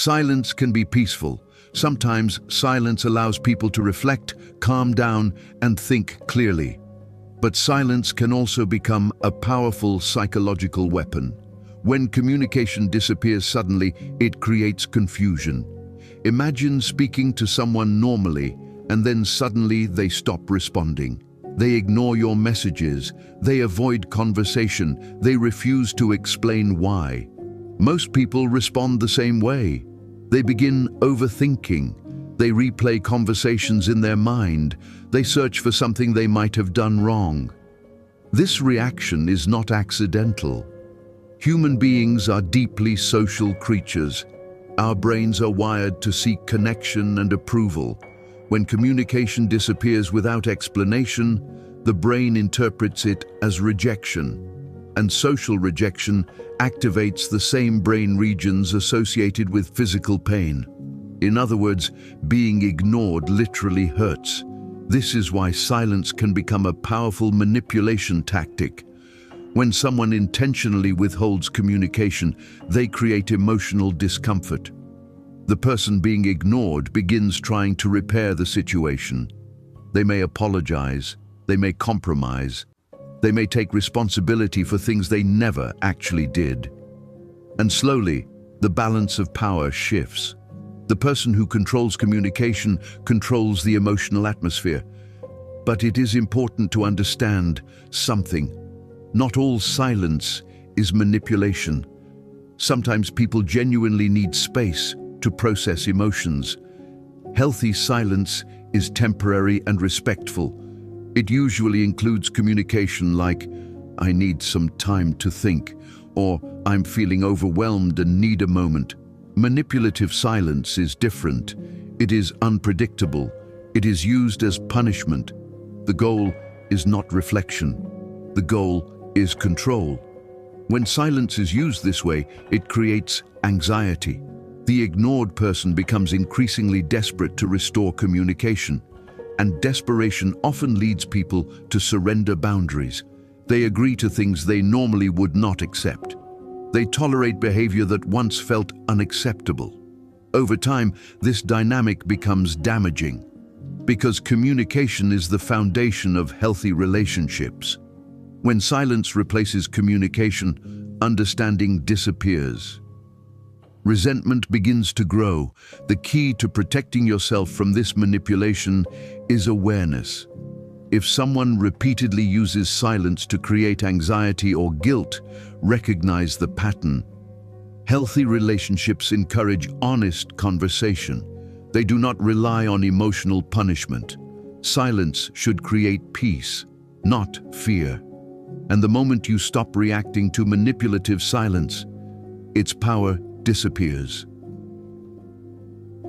Silence can be peaceful. Sometimes silence allows people to reflect, calm down, and think clearly. But silence can also become a powerful psychological weapon. When communication disappears suddenly, it creates confusion. Imagine speaking to someone normally, and then suddenly they stop responding. They ignore your messages, they avoid conversation, they refuse to explain why. Most people respond the same way. They begin overthinking. They replay conversations in their mind. They search for something they might have done wrong. This reaction is not accidental. Human beings are deeply social creatures. Our brains are wired to seek connection and approval. When communication disappears without explanation, the brain interprets it as rejection. And social rejection activates the same brain regions associated with physical pain. In other words, being ignored literally hurts. This is why silence can become a powerful manipulation tactic. When someone intentionally withholds communication, they create emotional discomfort. The person being ignored begins trying to repair the situation. They may apologize, they may compromise, they may take responsibility for things they never actually did. And slowly, the balance of power shifts. The person who controls communication controls the emotional atmosphere. But it is important to understand something. Not all silence is manipulation. Sometimes people genuinely need space to process emotions. Healthy silence is temporary and respectful. It usually includes communication like, "I need some time to think," or "I'm feeling overwhelmed and need a moment." Manipulative silence is different. It is unpredictable. It is used as punishment. The goal is not reflection. The goal is control. When silence is used this way, it creates anxiety. The ignored person becomes increasingly desperate to restore communication. And desperation often leads people to surrender boundaries. They agree to things they normally would not accept. They tolerate behavior that once felt unacceptable. Over time, this dynamic becomes damaging, because communication is the foundation of healthy relationships. When silence replaces communication, understanding disappears. Resentment begins to grow. The key to protecting yourself from this manipulation is awareness. If someone repeatedly uses silence to create anxiety or guilt, recognize the pattern. Healthy relationships encourage honest conversation. They do not rely on emotional punishment. Silence should create peace, not fear. And the moment you stop reacting to manipulative silence, its power disappears.